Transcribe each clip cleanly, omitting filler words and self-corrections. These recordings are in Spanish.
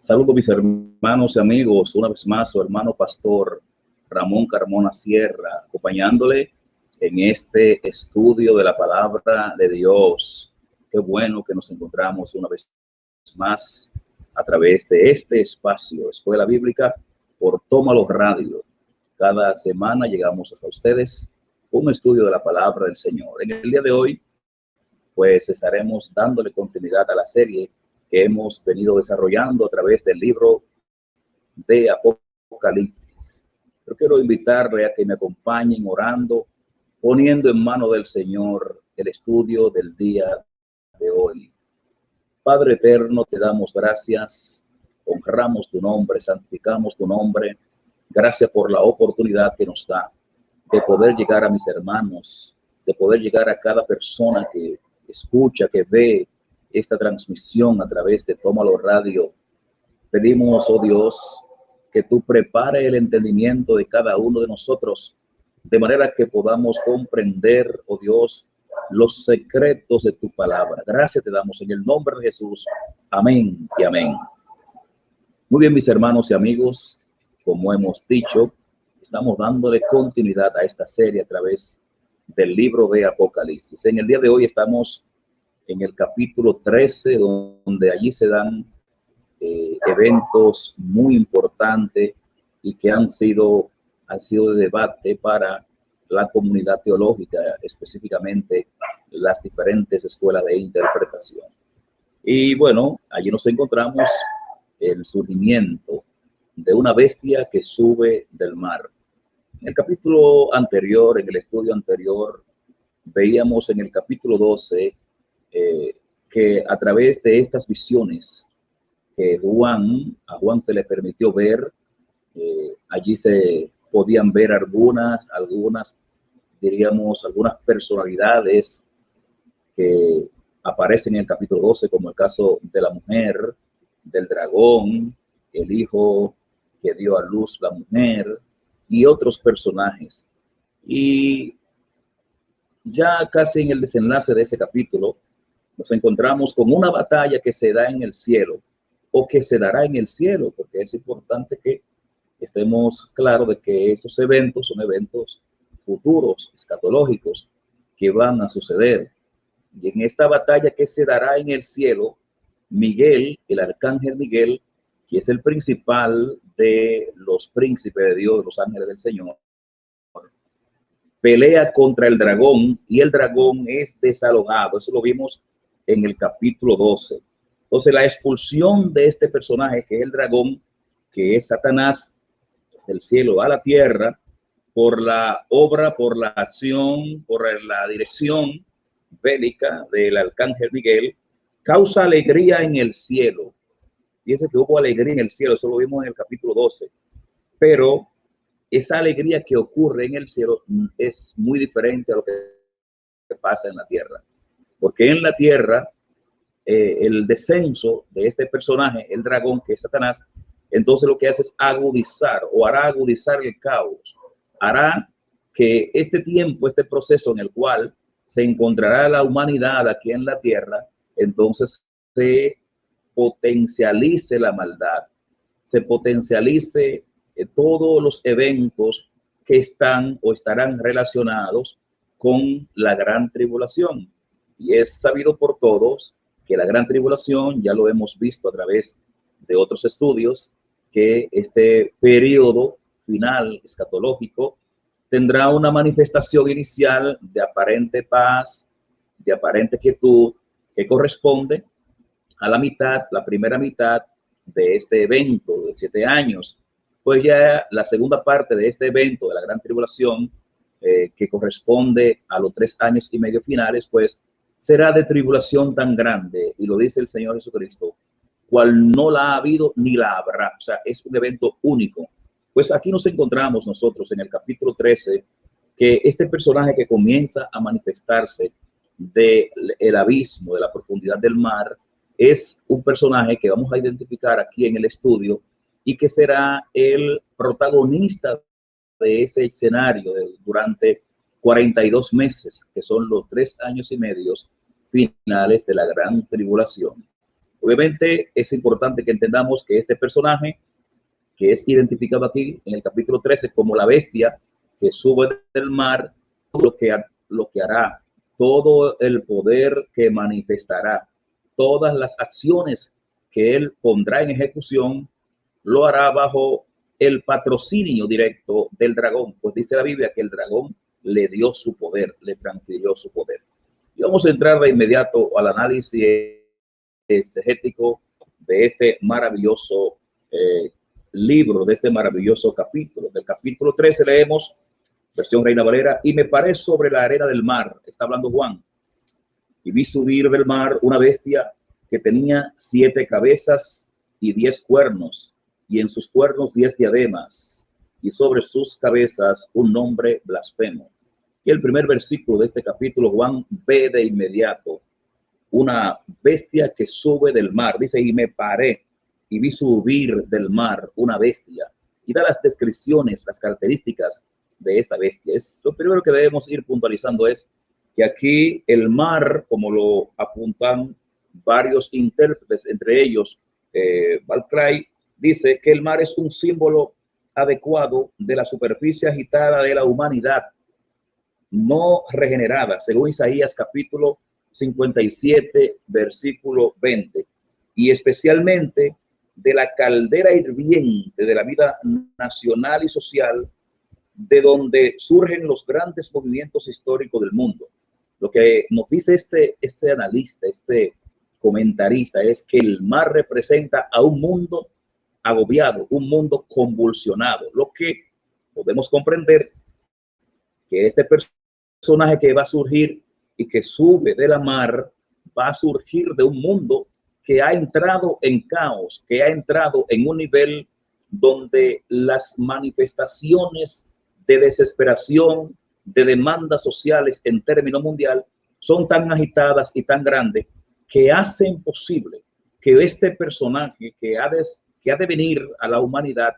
Saludos mis hermanos y amigos, una vez más su hermano pastor Ramón Carmona Sierra, acompañándole en este estudio de la palabra de Dios. Qué bueno que nos encontramos una vez más a través de este espacio, Escuela Bíblica por Tómalo Radio. Cada semana llegamos hasta ustedes un estudio de la palabra del Señor. En el día de hoy, pues estaremos dándole continuidad a la serie que hemos venido desarrollando a través del libro de Apocalipsis. Yo quiero invitarle a que me acompañen orando, poniendo en mano del Señor el estudio del día de hoy. Padre eterno, te damos gracias, honramos tu nombre, santificamos tu nombre. Gracias por la oportunidad que nos da de poder llegar a mis hermanos, de poder llegar a cada persona que escucha, que ve esta transmisión a través de Tómalo Radio. Pedimos, oh Dios, que tú prepare el entendimiento de cada uno de nosotros, de manera que podamos comprender, oh Dios, los secretos de tu palabra. Gracias te damos en el nombre de Jesús. Amén y amén. Muy bien, mis hermanos y amigos, como hemos dicho, estamos dándole continuidad a esta serie a través del libro de Apocalipsis. En el día de hoy estamos en el capítulo 13, donde allí se dan eventos muy importantes y que han sido de debate para la comunidad teológica, específicamente las diferentes escuelas de interpretación. Y bueno, allí nos encontramos el surgimiento de una bestia que sube del mar. En el capítulo anterior, en el estudio anterior, veíamos en el capítulo 12 que a través de estas visiones que a Juan se le permitió ver, allí se podían ver algunas, diríamos, algunas personalidades que aparecen en el capítulo 12, como el caso de la mujer, del dragón, el hijo que dio a luz la mujer y otros personajes. Y ya casi en el desenlace de ese capítulo, nos encontramos con una batalla que se da en el cielo, o que se dará en el cielo, porque es importante que estemos claros de que estos eventos son eventos futuros, escatológicos, que van a suceder. Y en esta batalla que se dará en el cielo, Miguel, el arcángel Miguel, que es el principal de los príncipes de Dios, de los ángeles del Señor, pelea contra el dragón y el dragón es desalojado. Eso lo vimos en el capítulo 12. Entonces, la expulsión de este personaje, que es el dragón, que es Satanás, del cielo a la tierra, por la obra, por la acción, por la dirección bélica del arcángel Miguel, causa alegría en el cielo. Fíjense que hubo alegría en el cielo, eso lo vimos en el capítulo 12. Pero esa alegría que ocurre en el cielo es muy diferente a lo que pasa en la tierra. Porque en la tierra, el descenso de este personaje, el dragón, que es Satanás, entonces lo que hace es agudizar, o hará agudizar el caos, hará que este tiempo, este proceso en el cual se encontrará la humanidad aquí en la tierra, entonces se potencialice la maldad, se potencialice todos los eventos que están o estarán relacionados con la gran tribulación. Y es sabido por todos que la gran tribulación, ya lo hemos visto a través de otros estudios, que este periodo final escatológico tendrá una manifestación inicial de aparente paz, de aparente quietud, que corresponde a la primera mitad de este evento de 7 años. Pues ya la segunda parte de este evento de la gran tribulación, que corresponde a los 3 años y medio finales, pues será de tribulación tan grande, y lo dice el Señor Jesucristo, cual no la ha habido ni la habrá. O sea, es un evento único. Pues aquí nos encontramos nosotros en el capítulo 13, que este personaje que comienza a manifestarse del abismo, de la profundidad del mar, es un personaje que vamos a identificar aquí en el estudio y que será el protagonista de ese escenario durante 42 meses, que son los 3 años y medio finales de la gran tribulación. Obviamente es importante que entendamos que este personaje, que es identificado aquí en el capítulo 13 como la bestia que sube del mar, lo que hará, todo el poder que manifestará, todas las acciones que él pondrá en ejecución, lo hará bajo el patrocinio directo del dragón, pues dice la Biblia que el dragón le dio su poder, le transfirió su poder. Y vamos a entrar de inmediato al análisis exegético de este maravilloso libro, de este maravilloso capítulo. Del capítulo 13 leemos, versión Reina Valera, y me paré sobre la arena del mar, está hablando Juan, y vi subir del mar una bestia que tenía 7 cabezas y 10 cuernos, y en sus cuernos 10 diademas, y sobre sus cabezas un nombre blasfemo. Y el primer versículo de este capítulo, Juan ve de inmediato una bestia que sube del mar. Dice, y me paré y vi subir del mar una bestia. Y da las descripciones, las características de esta bestia. Lo primero que debemos ir puntualizando es que aquí el mar, como lo apuntan varios intérpretes, entre ellos Balcray, dice que el mar es un símbolo adecuado de la superficie agitada de la humanidad no regenerada, según Isaías capítulo 57, versículo 20, y especialmente de la caldera hirviente de la vida nacional y social, de donde surgen los grandes movimientos históricos del mundo. Lo que nos dice este analista, este comentarista, es que el mar representa a un mundo agobiado, un mundo convulsionado, lo que podemos comprender que este personaje que va a surgir y que sube de la mar va a surgir de un mundo que ha entrado en caos, que ha entrado en un nivel donde las manifestaciones de desesperación, de demandas sociales en términos mundial son tan agitadas y tan grandes que hacen posible que este personaje que ha de venir a la humanidad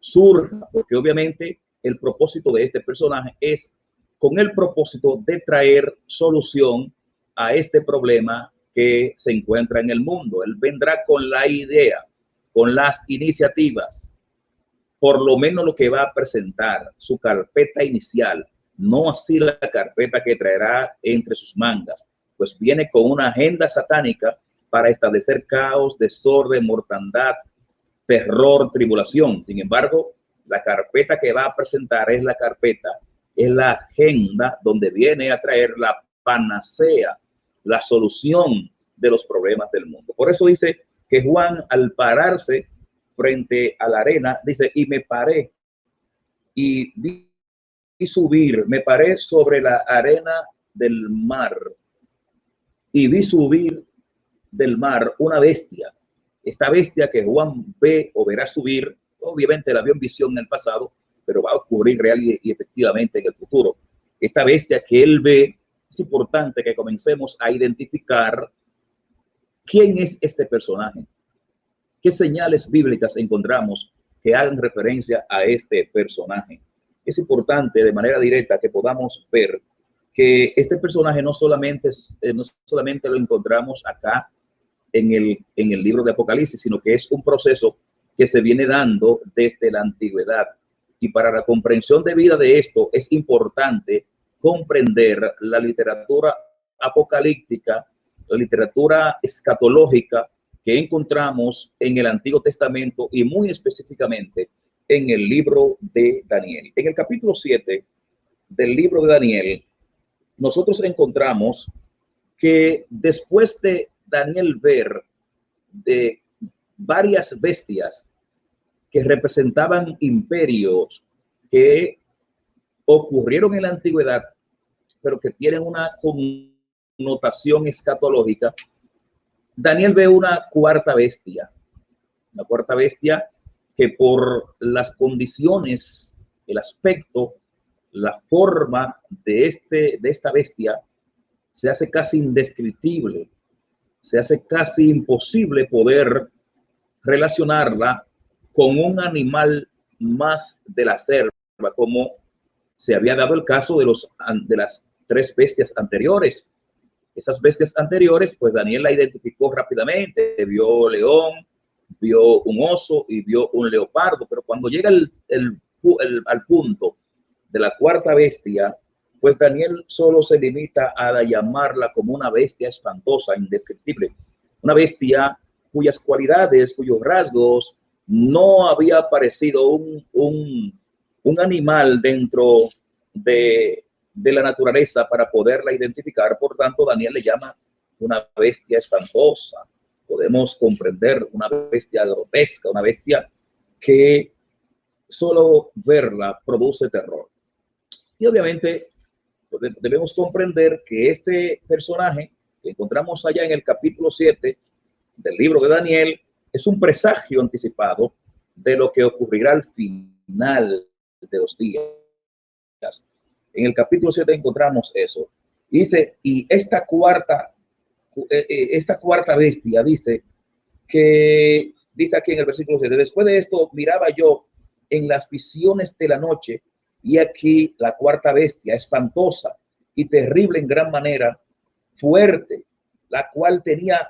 surja, porque obviamente el propósito de este personaje es con el propósito de traer solución a este problema que se encuentra en el mundo. Él vendrá con la idea, con las iniciativas, por lo menos lo que va a presentar, su carpeta inicial, no así la carpeta que traerá entre sus mangas, pues viene con una agenda satánica para establecer caos, desorden, mortandad, terror, tribulación. Sin embargo, la carpeta que va a presentar es la agenda donde viene a traer la panacea, la solución de los problemas del mundo. Por eso dice que Juan, al pararse frente a la arena, dice, y me paré y vi subir, me paré sobre la arena del mar y vi subir del mar una bestia. Esta bestia que Juan ve o verá subir, obviamente la vio en visión en el pasado, pero va a ocurrir real y efectivamente en el futuro. Esta bestia que él ve, es importante que comencemos a identificar quién es este personaje. ¿Qué señales bíblicas encontramos que hagan referencia a este personaje? Es importante de manera directa que podamos ver que este personaje no solamente lo encontramos acá en el libro de Apocalipsis, sino que es un proceso que se viene dando desde la antigüedad. Y para la comprensión debida de esto es importante comprender la literatura apocalíptica, la literatura escatológica que encontramos en el Antiguo Testamento y muy específicamente en el libro de Daniel. En el capítulo 7 del libro de Daniel, nosotros encontramos que después de Daniel ver de varias bestias que representaban imperios que ocurrieron en la antigüedad, pero que tienen una connotación escatológica, Daniel ve una cuarta bestia que por las condiciones, el aspecto, la forma de esta bestia se hace casi indescriptible, se hace casi imposible poder relacionarla con un animal más de la selva, como se había dado el caso de las 3 bestias anteriores. esas bestias anteriores, pues Daniel la identificó rápidamente, vio león, vio un oso y vio un leopardo, pero cuando llega al punto de la cuarta bestia, pues Daniel solo se limita a llamarla como una bestia espantosa, indescriptible, una bestia cuyas cualidades, cuyos rasgos no había aparecido un animal dentro de la naturaleza para poderla identificar. Por tanto, Daniel le llama una bestia espantosa. Podemos comprender una bestia grotesca, una bestia que solo verla produce terror. Y obviamente debemos comprender que este personaje que encontramos allá en el capítulo 7 del libro de Daniel es un presagio anticipado de lo que ocurrirá al final de los días. En el capítulo 7 encontramos eso. Dice, y esta cuarta bestia dice aquí en el versículo 7, después de esto miraba yo en las visiones de la noche, y aquí la cuarta bestia, espantosa y terrible en gran manera, fuerte, la cual tenía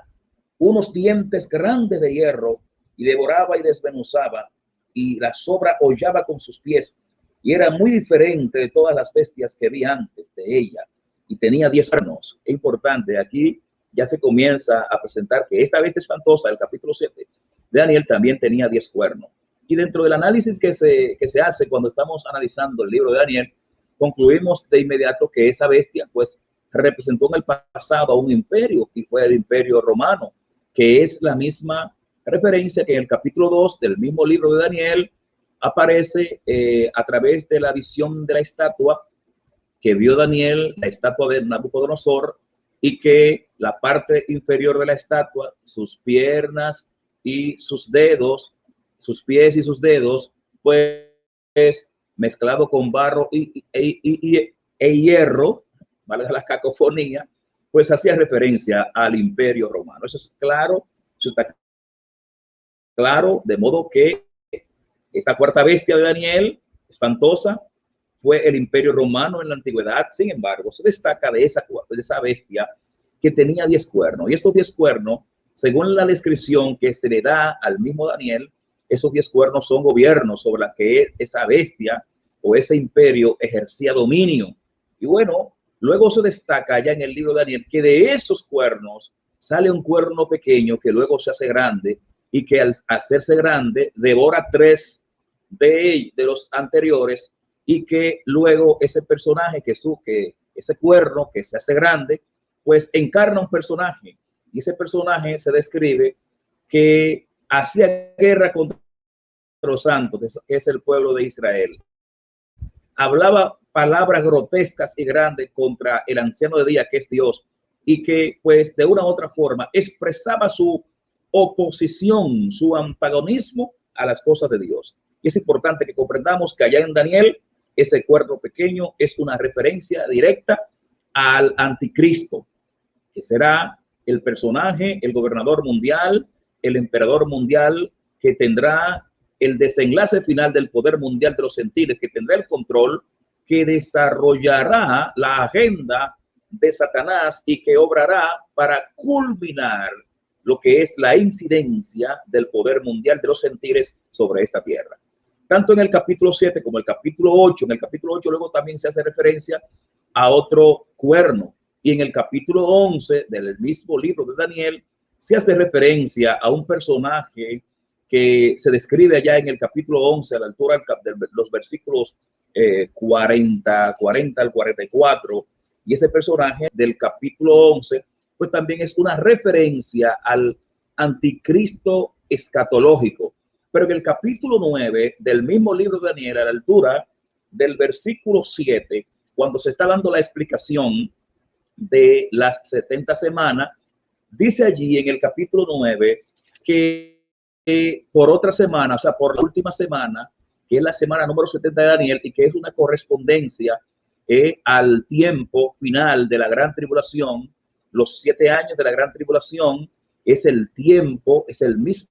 unos dientes grandes de hierro, y devoraba y desmenuzaba, y la sobra hollaba con sus pies, y era muy diferente de todas las bestias que vi antes de ella, y tenía 10 cuernos. Es importante, aquí ya se comienza a presentar que esta bestia espantosa, el capítulo 7 de Daniel, también tenía 10 cuernos. Y dentro del análisis que se hace cuando estamos analizando el libro de Daniel, concluimos de inmediato que esa bestia pues representó en el pasado a un imperio, y fue el imperio romano, que es la misma referencia que en el capítulo 2 del mismo libro de Daniel aparece a través de la visión de la estatua que vio Daniel, la estatua de Nabucodonosor, y que la parte inferior de la estatua, sus piernas y sus dedos, sus pies y sus dedos, pues mezclado con barro e hierro, vale la cacofonía, pues hacía referencia al imperio romano. Eso es claro, eso está claro, de modo que esta cuarta bestia de Daniel, espantosa, fue el imperio romano en la antigüedad. Sin embargo, se destaca de esa bestia que tenía 10 cuernos. Y estos 10 cuernos, según la descripción que se le da al mismo Daniel, esos 10 cuernos son gobiernos sobre la que esa bestia o ese imperio ejercía dominio. Y bueno, luego se destaca ya en el libro de Daniel que de esos cuernos sale un cuerno pequeño que luego se hace grande, y que al hacerse grande devora 3 de los anteriores, y que luego ese personaje que ese cuerno que se hace grande, pues encarna un personaje, y ese personaje se describe que hacía guerra contra los santos, que es el pueblo de Israel. Hablaba palabras grotescas y grandes contra el anciano de día, que es Dios, y que pues de una u otra forma expresaba su oposición, su antagonismo a las cosas de Dios. Y es importante que comprendamos que allá en Daniel, ese cuerno pequeño es una referencia directa al anticristo, que será el personaje, el gobernador mundial, el emperador mundial, que tendrá el desenlace final del poder mundial de los gentiles, que tendrá el control, que desarrollará la agenda de Satanás y que obrará para culminar lo que es la incidencia del poder mundial de los gentiles sobre esta tierra. Tanto en el capítulo 7 como el capítulo 8, en el capítulo 8 luego también se hace referencia a otro cuerno, y en el capítulo 11 del mismo libro de Daniel se hace referencia a un personaje que se describe allá en el capítulo 11 a la altura de los versículos 40 al 44, y ese personaje del capítulo 11 pues también es una referencia al anticristo escatológico. Pero en el capítulo 9 del mismo libro de Daniel, a la altura del versículo 7, cuando se está dando la explicación de las 70 semanas, dice allí en el capítulo 9 que por otra semana, o sea, por la última semana, que es la semana número 70 de Daniel, y que es una correspondencia al tiempo final de la gran tribulación, los 7 años de la gran tribulación, es el tiempo, es el mismo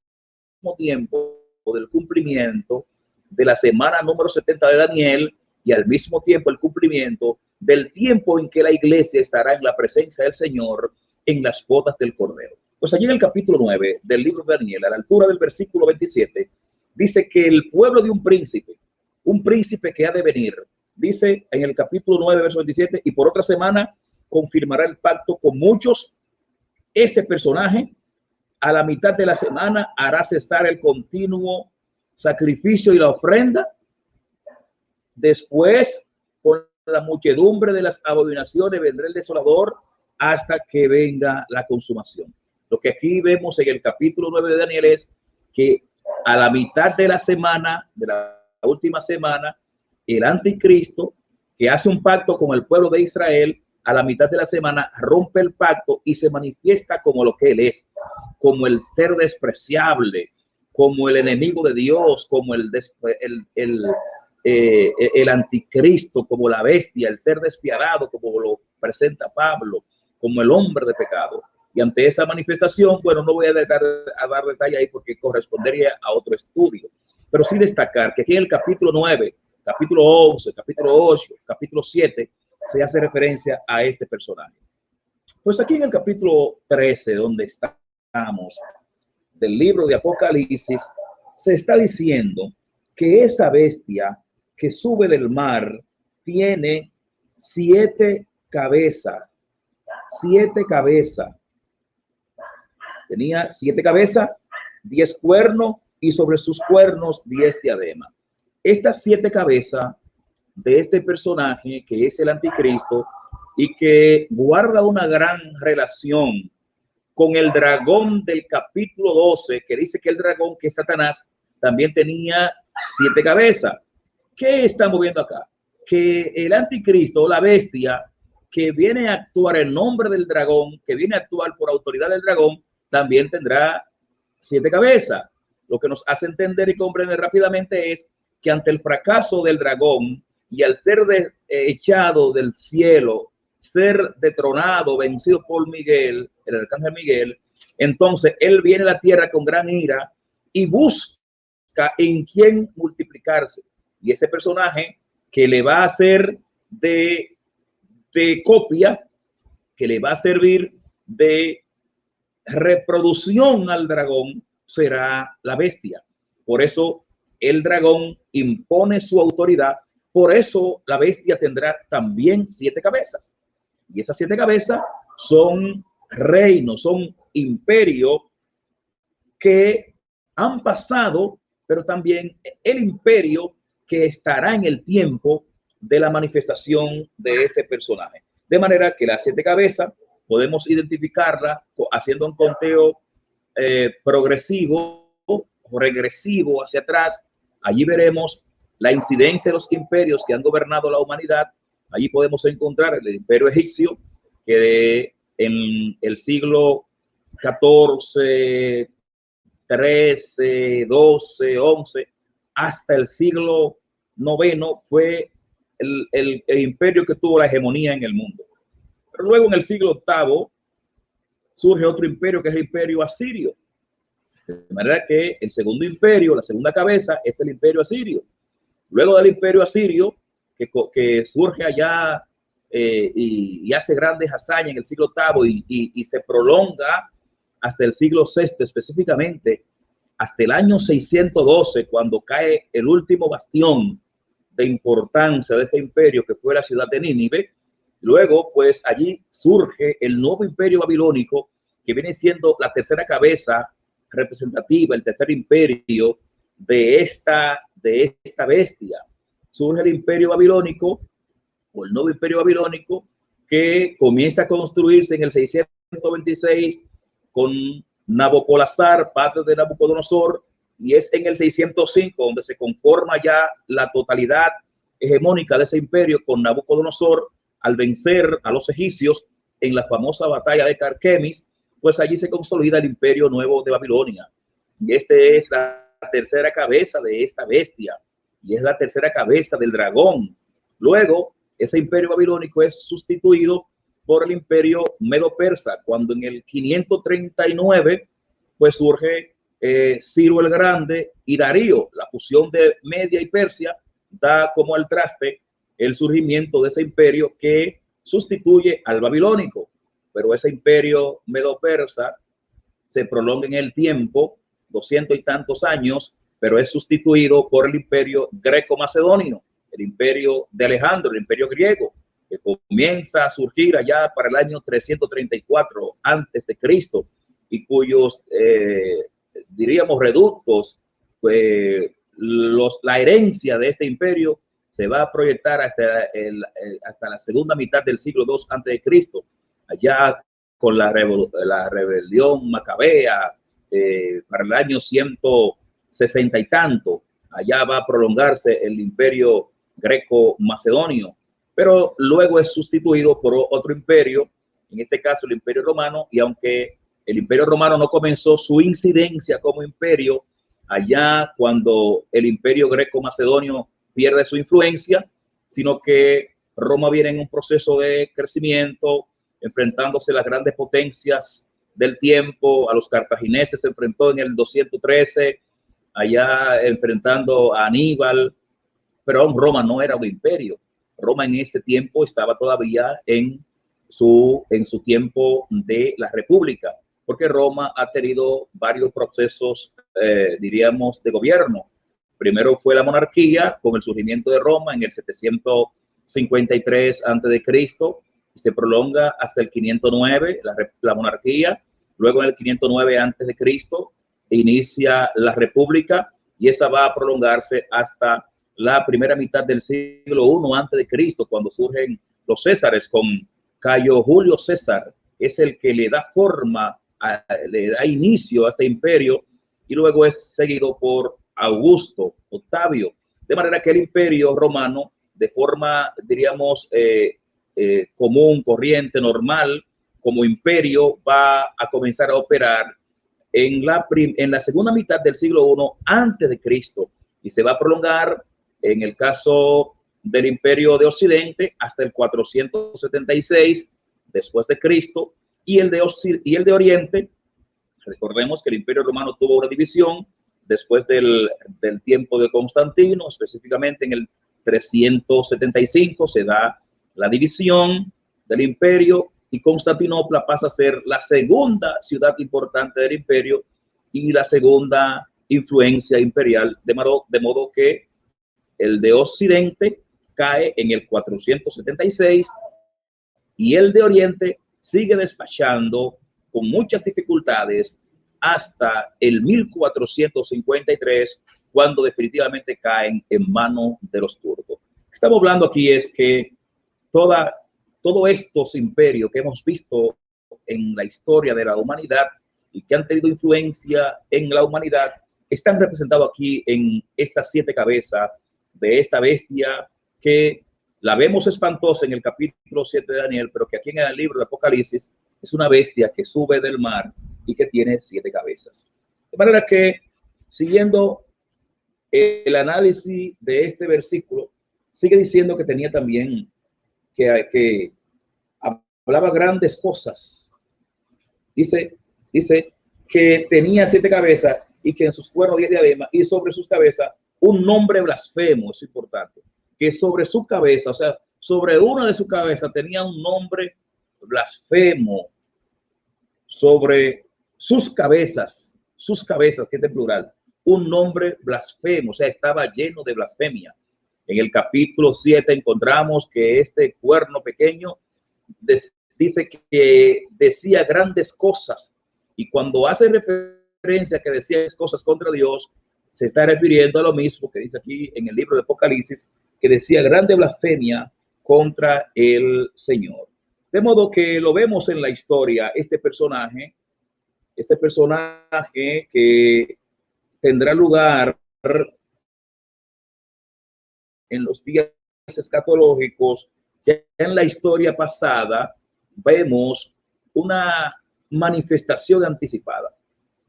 tiempo del cumplimiento de la semana número 70 de Daniel, y al mismo tiempo el cumplimiento del tiempo en que la iglesia estará en la presencia del Señor en las bodas del Cordero. Pues allí en el capítulo 9 del libro de Daniel, a la altura del versículo 27, dice que el pueblo de un príncipe que ha de venir, dice en el capítulo 9, verso 27, y por otra semana confirmará el pacto con muchos. Ese personaje a la mitad de la semana hará cesar el continuo sacrificio y la ofrenda. Después, con la muchedumbre de las abominaciones, vendrá el desolador hasta que venga la consumación. Lo que aquí vemos en el capítulo 9 de Daniel es que a la mitad de la semana, de la última semana, el anticristo, que hace un pacto con el pueblo de Israel, a la mitad de la semana rompe el pacto y se manifiesta como lo que él es, como el ser despreciable, como el enemigo de Dios, como el anticristo, como la bestia, el ser despiadado, como lo presenta Pablo, como el hombre de pecado. Y ante esa manifestación, bueno, no voy a dar detalle ahí porque correspondería a otro estudio, pero sí destacar que aquí en el capítulo 9, capítulo 11, capítulo 8, capítulo 7, se hace referencia a este personaje. Pues aquí en el capítulo 13, donde estamos, del libro de Apocalipsis, se está diciendo que esa bestia que sube del mar tiene 7 cabezas. 7 cabezas. Tenía 7 cabezas, 10 cuernos y sobre sus cuernos 10 diademas. Estas 7 cabezas de este personaje que es el anticristo y que guarda una gran relación con el dragón del capítulo 12, que dice que el dragón, que es Satanás, también tenía 7 cabezas. ¿Qué estamos viendo acá? Que el anticristo, la bestia, que viene a actuar en nombre del dragón, que viene a actuar por autoridad del dragón, también tendrá 7 cabezas. Lo que nos hace entender y comprender rápidamente es que ante el fracaso del dragón y al ser echado del cielo, ser detronado, vencido por Miguel, el arcángel Miguel, entonces él viene a la tierra con gran ira y busca en quién multiplicarse. Y ese personaje que le va a hacer de copia, que le va a servir de reproducción al dragón, será la bestia. Por eso el dragón impone su autoridad. Por eso la bestia tendrá también 7 cabezas. Y esas 7 cabezas son reinos, son imperios que han pasado, pero también el imperio que estará en el tiempo de la manifestación de este personaje. De manera que las 7 cabezas podemos identificarla haciendo un conteo progresivo o regresivo hacia atrás. Allí veremos la incidencia de los imperios que han gobernado la humanidad. Allí podemos encontrar el imperio egipcio, que en el siglo XIV, 13, 12, 11, hasta el siglo IX fue el imperio que tuvo la hegemonía en el mundo. Pero luego en el siglo VIII surge otro imperio, que es el imperio asirio. De manera que el segundo imperio, la segunda cabeza, es el imperio asirio. Luego del imperio asirio, que surge allá y hace grandes hazañas en el siglo VIII y se prolonga hasta el siglo VI, específicamente hasta el año 612, cuando cae el último bastión de importancia de este imperio, que fue la ciudad de Nínive. Luego, pues allí surge el nuevo imperio babilónico, que viene siendo la tercera cabeza representativa, el tercer imperio de esta bestia. Surge el imperio babilónico, o el nuevo imperio babilónico, que comienza a construirse en el 626 con Nabopolassar, padre de Nabucodonosor, y es en el 605 donde se conforma ya la totalidad hegemónica de ese imperio con Nabucodonosor, al vencer a los egipcios en la famosa batalla de Carquemis. Pues allí se consolida el imperio nuevo de Babilonia. Y este es la tercera cabeza de esta bestia, y es la tercera cabeza del dragón. Luego, ese imperio babilónico es sustituido por el imperio medo-persa, cuando en el 539 pues surge Ciro el Grande y Darío. La fusión de Media y Persia da como al traste el surgimiento de ese imperio que sustituye al babilónico. Pero ese imperio medo-persa se prolonga en el tiempo, 200 y tantos años, pero es sustituido por el imperio greco-macedonio, el imperio de Alejandro, el imperio griego, que comienza a surgir allá para el año 334 antes de Cristo y cuyos, diríamos, reductos, la herencia de este imperio se va a proyectar hasta la segunda mitad del siglo II antes de Cristo, allá con la rebelión macabea, para el año 160 y tanto. Allá va a prolongarse el imperio greco-macedonio, pero luego es sustituido por otro imperio, en este caso el imperio romano, y aunque el imperio romano no comenzó su incidencia como imperio allá cuando el imperio greco-macedonio pierde su influencia, sino que Roma viene en un proceso de crecimiento, enfrentándose a las grandes potencias del tiempo. A los cartagineses se enfrentó en el 213, allá enfrentando a Aníbal, pero aún Roma no era un imperio. Roma en ese tiempo estaba todavía en su tiempo de la república, porque Roma ha tenido varios procesos, diríamos, de gobierno. Primero fue la monarquía con el surgimiento de Roma en el 753 a.C., y se prolonga hasta el 509, la monarquía. Luego en el 509 a.C. inicia la república, y esa va a prolongarse hasta la primera mitad del siglo I a.C., cuando surgen los Césares con Cayo Julio César, que es el que le da forma, le da inicio a este imperio, y luego es seguido por Augusto Octavio. De manera que el imperio romano, de forma, diríamos, común, corriente, normal, como imperio, va a comenzar a operar en la segunda mitad del siglo I antes de Cristo, y se va a prolongar en el caso del imperio de Occidente hasta el 476 después de Cristo, y el de Oriente. Recordemos que el imperio romano tuvo una división después del tiempo de Constantino, específicamente en el 375 se da la división del imperio, y Constantinopla pasa a ser la segunda ciudad importante del imperio y la segunda influencia imperial, de modo que el de Occidente cae en el 476 y el de Oriente sigue despachando con muchas dificultades hasta el 1453, cuando definitivamente caen en manos de los turcos. Lo que estamos hablando aquí es que todos estos imperios que hemos visto en la historia de la humanidad y que han tenido influencia en la humanidad, están representados aquí en estas 7 cabezas de esta bestia que la vemos espantosa en el capítulo 7 de Daniel, pero que aquí en el libro de Apocalipsis es una bestia que sube del mar y que tiene 7 cabezas. De manera que, siguiendo el análisis de este versículo, sigue diciendo que tenía también, que hablaba grandes cosas. Dice que tenía 7 cabezas y que en sus cuernos 10 diademas, y sobre sus cabezas un nombre blasfemo. Es importante que sobre su cabeza, o sea, sobre una de sus cabezas tenía un nombre blasfemo. Sobre sus cabezas, que es de plural, un nombre blasfemo, o sea, estaba lleno de blasfemia. En el capítulo 7 encontramos que este cuerno pequeño dice que decía grandes cosas, y cuando hace referencia a que decía cosas contra Dios, se está refiriendo a lo mismo que dice aquí en el libro de Apocalipsis, que decía grande blasfemia contra el Señor. De modo que lo vemos en la historia, este personaje que tendrá lugar en los días escatológicos. Ya en la historia pasada vemos una manifestación anticipada.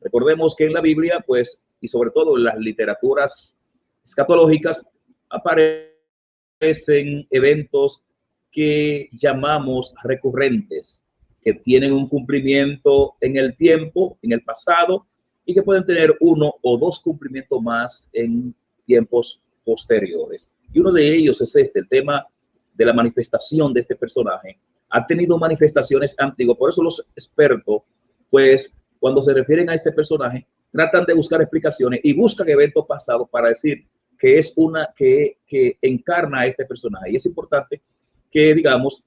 Recordemos que en la Biblia, pues, y sobre todo en las literaturas escatológicas, aparecen eventos que llamamos recurrentes, que tienen un cumplimiento en el tiempo, en el pasado, y que pueden tener 1 o 2 cumplimientos más en tiempos posteriores. Y uno de ellos es el tema de la manifestación de este personaje. Ha tenido manifestaciones antiguas, por eso los expertos, pues, cuando se refieren a este personaje, tratan de buscar explicaciones y buscan eventos pasados para decir que es que encarna a este personaje. Y es importante que digamos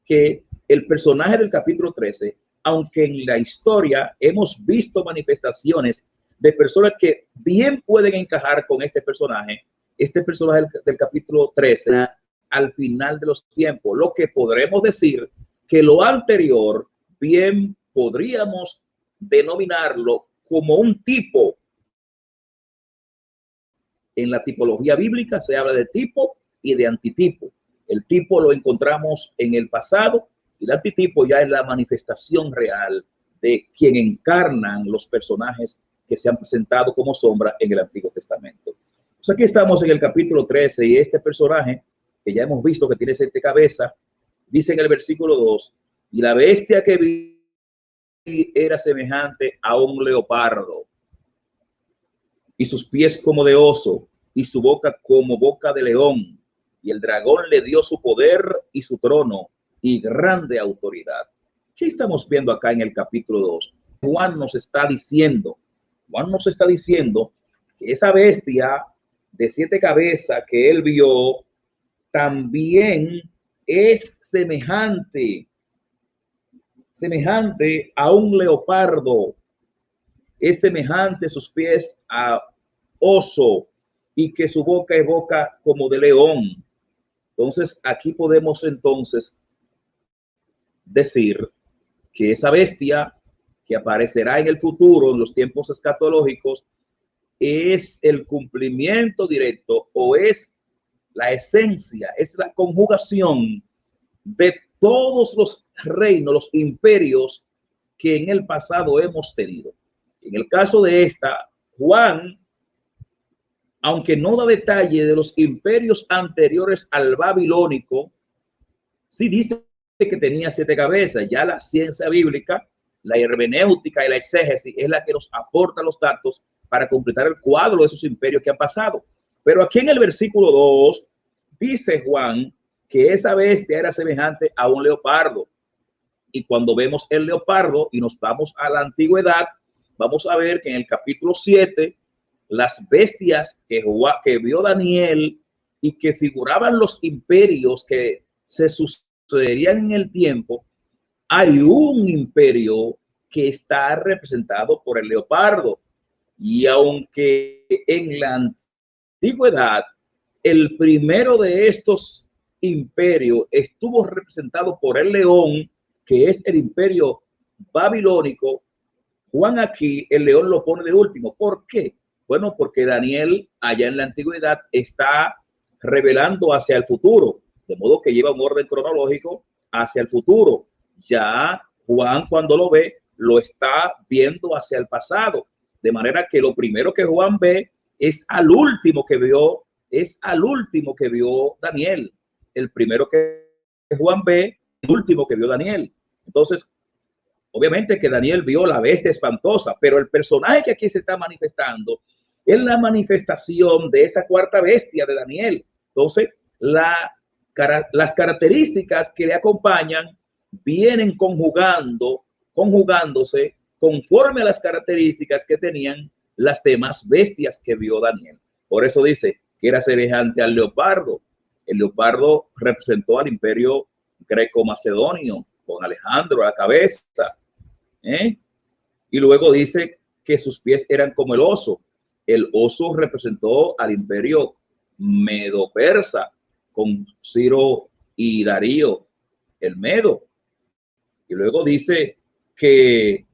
que el personaje del capítulo 13, aunque en la historia hemos visto manifestaciones de personas que bien pueden encajar con este personaje del capítulo 13, al final de los tiempos, lo que podremos decir que lo anterior bien podríamos denominarlo como un tipo. En la tipología bíblica se habla de tipo y de antitipo. El tipo lo encontramos en el pasado y el antitipo ya es la manifestación real de quien encarnan los personajes que se han presentado como sombra en el Antiguo Testamento. Pues aquí estamos en el capítulo 13 y este personaje que ya hemos visto que tiene 7 cabezas, dice en el versículo 2, y la bestia que vi era semejante a un leopardo, y sus pies como de oso, y su boca como boca de león. Y el dragón le dio su poder y su trono y grande autoridad. ¿Qué estamos viendo acá en el capítulo 2? Juan nos está diciendo que esa bestia de 7 cabezas que él vio también es semejante a un leopardo, es semejante sus pies a oso y que su boca es boca como de león. Entonces aquí podemos entonces decir que esa bestia que aparecerá en el futuro, en los tiempos escatológicos, es el cumplimiento directo o es la esencia, es la conjugación de todos los reinos, los imperios que en el pasado hemos tenido. En el caso de esta, Juan, aunque no da detalle de los imperios anteriores al babilónico, sí dice que tenía 7 cabezas. Ya la ciencia bíblica, la hermenéutica y la exégesis es la que nos aporta los datos para completar el cuadro de esos imperios que han pasado. Pero aquí en el versículo 2 dice Juan que esa bestia era semejante a un leopardo. Y cuando vemos el leopardo y nos vamos a la antigüedad, vamos a ver que en el capítulo 7, las bestias que vio Daniel y que figuraban los imperios que se sucederían en el tiempo, hay un imperio que está representado por el leopardo. Y aunque en la antigüedad el primero de estos imperios estuvo representado por el león, que es el imperio babilónico, Juan aquí el león lo pone de último. ¿Por qué? Bueno, porque Daniel allá en la antigüedad está revelando hacia el futuro, de modo que lleva un orden cronológico hacia el futuro. Ya Juan cuando lo ve, lo está viendo hacia el pasado, de manera que lo primero que Juan ve es al último que vio Daniel. El primero que Juan ve, el último que vio Daniel. Entonces, obviamente que Daniel vio la bestia espantosa, pero el personaje que aquí se está manifestando es la manifestación de esa 4ª bestia de Daniel. Entonces, las características que le acompañan vienen conjugándose conforme a las características que tenían las demás bestias que vio Daniel. Por eso dice que era semejante al leopardo. El leopardo representó al imperio greco-macedonio, con Alejandro a la cabeza. Y luego dice que sus pies eran como el oso. El oso representó al imperio medo-persa, con Ciro y Darío, el Medo. Y luego dice que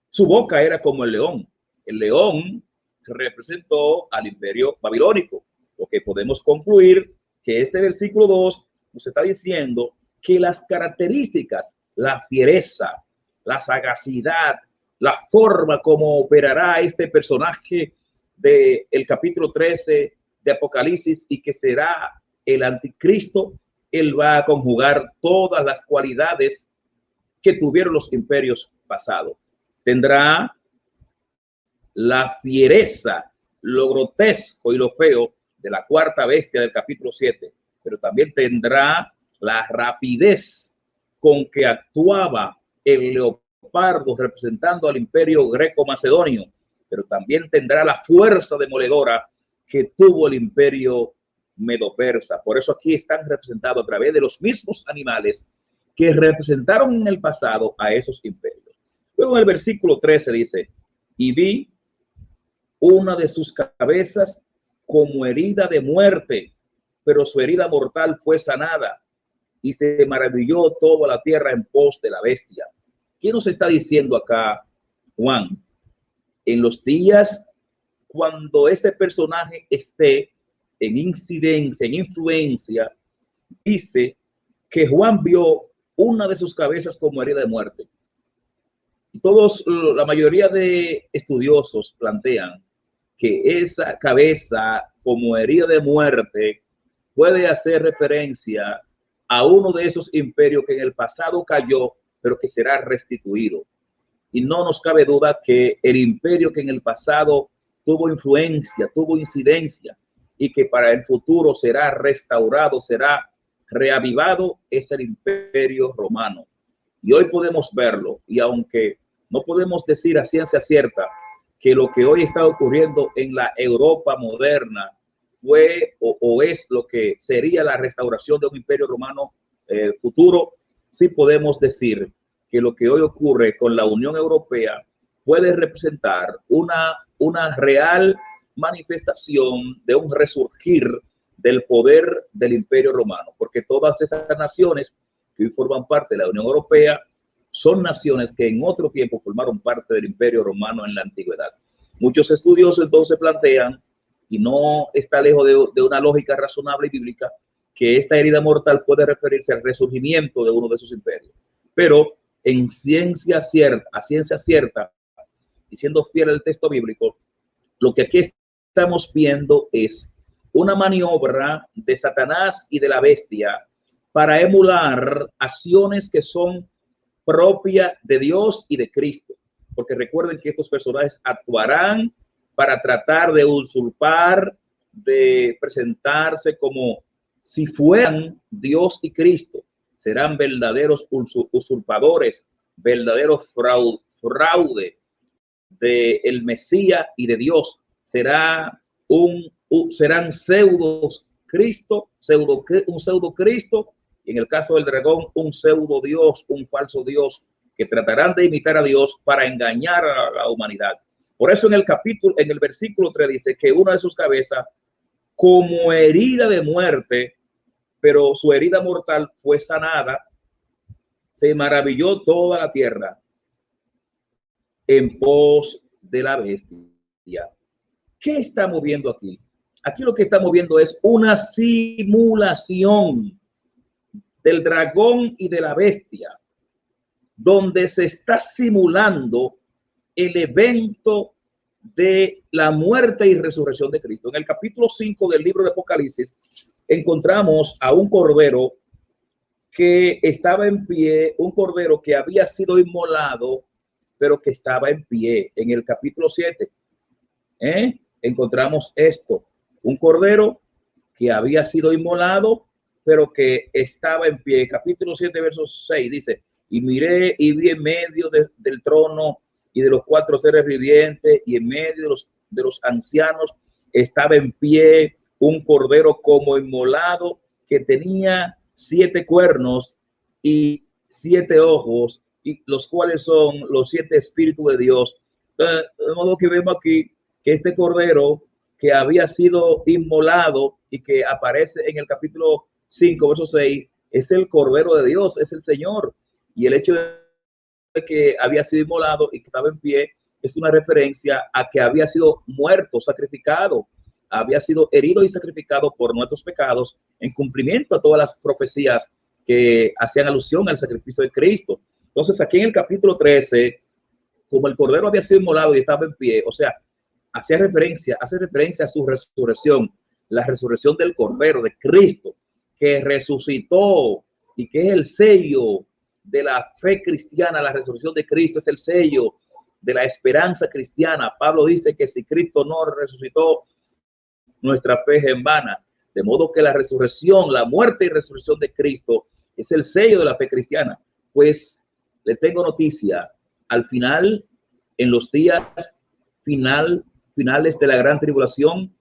su boca era como el león. El león representó al imperio babilónico. Lo que podemos concluir que este versículo 2 nos está diciendo que las características, la fiereza, la sagacidad, la forma como operará este personaje del capítulo 13 de Apocalipsis y que será el anticristo, él va a conjugar todas las cualidades que tuvieron los imperios pasados. Tendrá la fiereza, lo grotesco y lo feo de la 4ª bestia del capítulo 7, pero también tendrá la rapidez con que actuaba el leopardo representando al imperio greco-macedonio, pero también tendrá la fuerza demoledora que tuvo el imperio medo-persa. Por eso aquí están representados a través de los mismos animales que representaron en el pasado a esos imperios. Luego en el versículo 13 dice, y vi una de sus cabezas como herida de muerte, pero su herida mortal fue sanada, y se maravilló toda la tierra en pos de la bestia. ¿Qué nos está diciendo acá Juan? En los días cuando este personaje esté en incidencia, en influencia, dice que Juan vio una de sus cabezas como herida de muerte. Y todos, la mayoría de estudiosos plantean que esa cabeza como herida de muerte puede hacer referencia a uno de esos imperios que en el pasado cayó, pero que será restituido. Y no nos cabe duda que el imperio que en el pasado tuvo influencia, tuvo incidencia y que para el futuro será restaurado, será reavivado, es el imperio romano. Y hoy podemos verlo, y aunque no podemos decir a ciencia cierta que lo que hoy está ocurriendo en la Europa moderna fue o es lo que sería la restauración de un imperio romano futuro, sí podemos decir que lo que hoy ocurre con la Unión Europea puede representar una real manifestación de un resurgir del poder del Imperio Romano, porque todas esas naciones que hoy forman parte de la Unión Europea son naciones que en otro tiempo formaron parte del Imperio Romano en la antigüedad. Muchos estudiosos entonces plantean, y no está lejos de una lógica razonable y bíblica, que esta herida mortal puede referirse al resurgimiento de uno de esos imperios. Pero en ciencia cierta, a ciencia cierta, y siendo fiel al texto bíblico, lo que aquí estamos viendo es una maniobra de Satanás y de la bestia para emular acciones que son propias de Dios y de Cristo. Porque recuerden que estos personajes actuarán para tratar de usurpar, de presentarse como si fueran Dios y Cristo. Serán verdaderos usurpadores, verdaderos fraude del Mesías y de Dios. Serán pseudos Cristo, un pseudo Cristo, y en el caso del dragón, un pseudo Dios, un falso Dios, que tratarán de imitar a Dios para engañar a la humanidad. Por eso en el versículo 3 dice que una de sus cabezas, como herida de muerte, pero su herida mortal fue sanada, se maravilló toda la tierra en pos de la bestia. ¿Qué estamos viendo aquí? Aquí lo que estamos viendo es una simulación del dragón y de la bestia, donde se está simulando el evento de la muerte y resurrección de Cristo. En el capítulo 5 del libro de Apocalipsis encontramos a un cordero que estaba en pie, un cordero que había sido inmolado, pero que estaba en pie. En el capítulo 7 encontramos esto, un cordero que había sido inmolado, pero que estaba en pie. Capítulo 7, verso 6 dice, y miré y vi en medio del trono y de los cuatro seres vivientes y en medio de los ancianos estaba en pie un cordero como inmolado que tenía 7 cuernos y 7 ojos, y los cuales son los 7 espíritus de Dios. De modo que vemos aquí que este cordero que había sido inmolado y que aparece en el capítulo 5, verso 6, es el Cordero de Dios, es el Señor. Y el hecho de que había sido inmolado y que estaba en pie es una referencia a que había sido muerto, sacrificado, había sido herido y sacrificado por nuestros pecados en cumplimiento a todas las profecías que hacían alusión al sacrificio de Cristo. Entonces aquí en el capítulo 13, como el Cordero había sido inmolado y estaba en pie, o sea, hace referencia a su resurrección, la resurrección del Cordero, de Cristo, que resucitó y que es el sello de la fe cristiana. La resurrección de Cristo es el sello de la esperanza cristiana. Pablo dice que si Cristo no resucitó, nuestra fe es en vana. De modo que la resurrección, la muerte y resurrección de Cristo es el sello de la fe cristiana. Pues le tengo noticia, al final, en los días finales de la gran tribulación,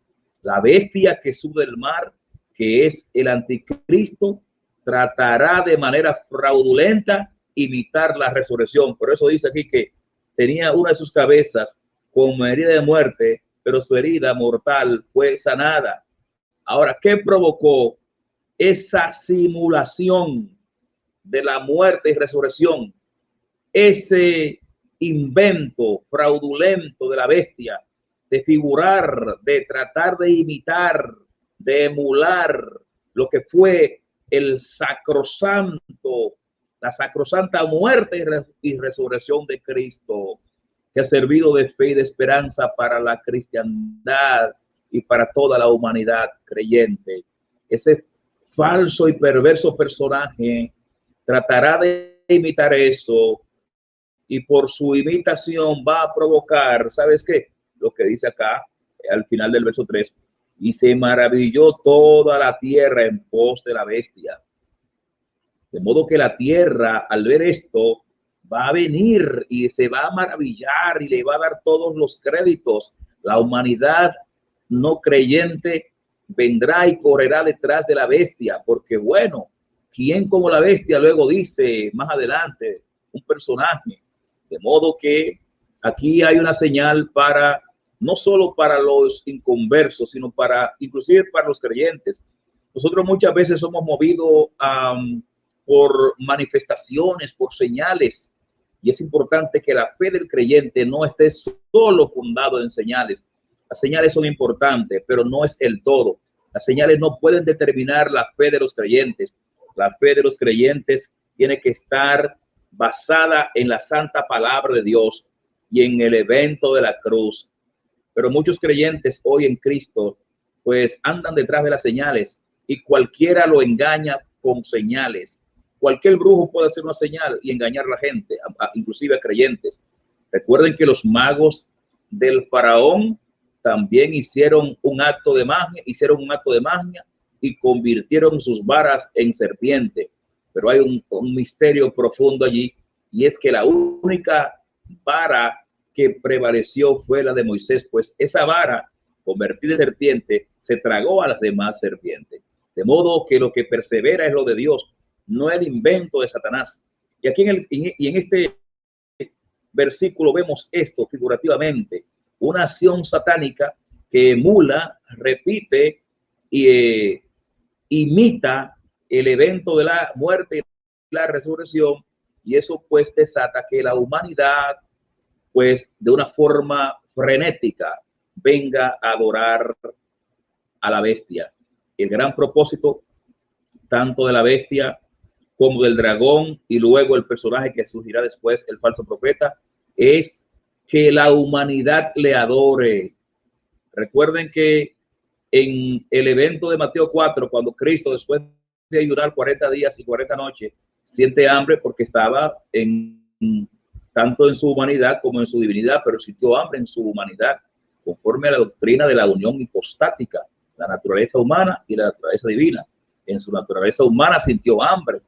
la bestia que sube del mar, que es el anticristo, tratará de manera fraudulenta imitar la resurrección. Por eso dice aquí que tenía una de sus cabezas como herida de muerte, pero su herida mortal fue sanada. Ahora, ¿qué provocó esa simulación de la muerte y resurrección? Ese invento fraudulento de la bestia, de figurar, de tratar de imitar, de emular lo que fue el sacrosanto, la sacrosanta muerte y resurrección de Cristo, que ha servido de fe y de esperanza para la cristiandad y para toda la humanidad creyente. Ese falso y perverso personaje tratará de imitar eso, y por su imitación va a provocar, ¿sabes qué? Lo que dice acá al final del verso 3, y se maravilló toda la tierra en pos de la bestia. De modo que la tierra, al ver esto, va a venir y se va a maravillar y le va a dar todos los créditos. La humanidad no creyente vendrá y correrá detrás de la bestia, porque bueno, ¿quién como la bestia? Luego dice más adelante un personaje. De modo que aquí hay una señal para, no solo para los inconversos, sino para, inclusive para los creyentes. Nosotros muchas veces somos movidos por manifestaciones, por señales, y es importante que la fe del creyente no esté solo fundado en señales. Las señales son importantes, pero no es el todo. Las señales no pueden determinar la fe de los creyentes. La fe de los creyentes tiene que estar basada en la santa palabra de Dios y en el evento de la cruz. Pero muchos creyentes hoy en Cristo pues andan detrás de las señales y cualquiera lo engaña con señales. Cualquier brujo puede hacer una señal y engañar a la gente, inclusive a creyentes. Recuerden que los magos del faraón también hicieron un acto de magia y convirtieron sus varas en serpiente. Pero hay un misterio profundo allí, y es que la única vara que prevaleció fue la de Moisés, pues esa vara convertida en serpiente se tragó a las demás serpientes. De modo que lo que persevera es lo de Dios, no el invento de Satanás. Y aquí en este versículo vemos esto figurativamente, una acción satánica que emula, repite y imita el evento de la muerte y la resurrección, y eso pues desata que la humanidad pues de una forma frenética venga a adorar a la bestia. El gran propósito tanto de la bestia como del dragón y luego el personaje que surgirá después, el falso profeta, es que la humanidad le adore. Recuerden que en el evento de Mateo 4, cuando Cristo, después de ayunar 40 días y 40 noches, siente hambre porque estaba tanto en su humanidad como en su divinidad, pero sintió hambre en su humanidad, conforme a la doctrina de la unión hipostática, la naturaleza humana y la naturaleza divina. En su naturaleza humana sintió hambre,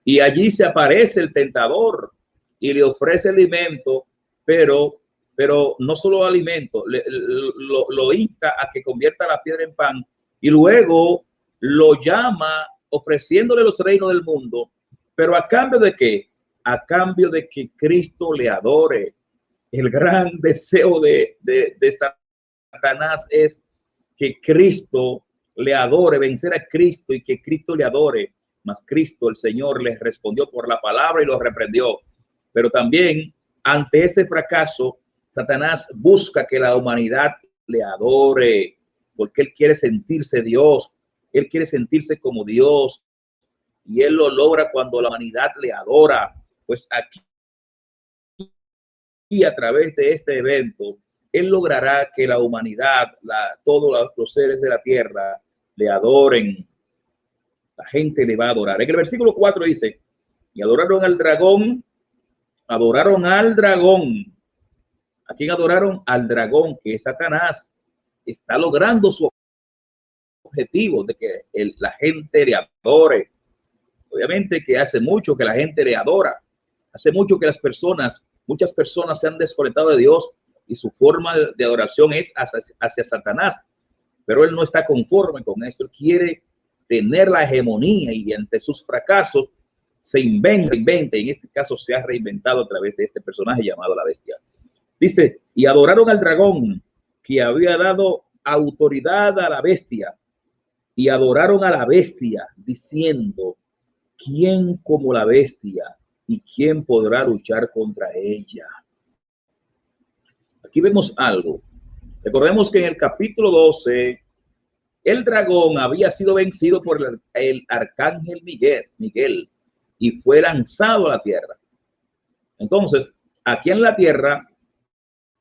y allí se aparece el tentador y le ofrece alimento, pero no solo alimento, lo insta a que convierta la piedra en pan, y luego lo llama ofreciéndole los reinos del mundo, pero ¿a cambio de qué? A cambio de que Cristo le adore. El gran deseo de Satanás es que Cristo le adore, vencer a Cristo y que Cristo le adore. Mas Cristo, el Señor, les respondió por la palabra y los reprendió. Pero también ante ese fracaso, Satanás busca que la humanidad le adore, porque él quiere sentirse Dios, él quiere sentirse como Dios, y él lo logra cuando la humanidad le adora. Pues aquí, y a través de este evento, él logrará que la humanidad, todos los seres de la tierra le adoren. La gente le va a adorar. En el versículo 4 dice, y adoraron al dragón. ¿A quién adoraron? Al dragón, que es Satanás. Está logrando su objetivo de que la gente le adore. Obviamente que hace mucho que la gente le adora. Hace mucho que muchas personas se han desconectado de Dios y su forma de adoración es hacia Satanás. Pero él no está conforme con eso. Él quiere tener la hegemonía y ante sus fracasos se inventa. En este caso se ha reinventado a través de este personaje llamado la bestia. Dice, y adoraron al dragón que había dado autoridad a la bestia, y adoraron a la bestia diciendo, ¿quién como la bestia y quién podrá luchar contra ella? Aquí vemos algo. Recordemos que en el capítulo 12, el dragón había sido vencido por el arcángel Miguel y fue lanzado a la tierra. Entonces, aquí en la tierra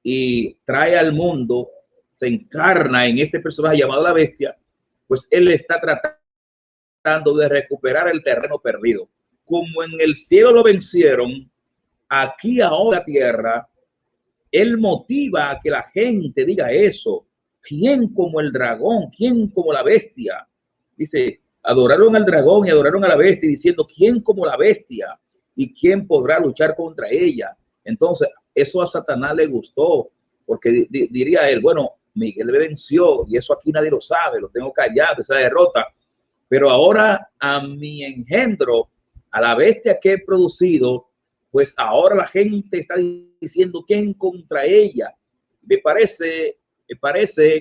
y trae al mundo, se encarna en este personaje llamado la bestia, pues él está tratando de recuperar el terreno perdido. Como en el cielo lo vencieron, aquí ahora en la tierra, él motiva a que la gente diga eso. ¿Quién como el dragón? ¿Quién como la bestia? Dice, adoraron al dragón y adoraron a la bestia, diciendo, ¿quién como la bestia? ¿Y quién podrá luchar contra ella? Entonces, eso a Satanás le gustó, porque diría él, bueno, Miguel me venció y eso aquí nadie lo sabe, lo tengo callado, esa derrota. Pero ahora a mi engendro, a la bestia que he producido, pues ahora la gente está diciendo quién contra ella. Me parece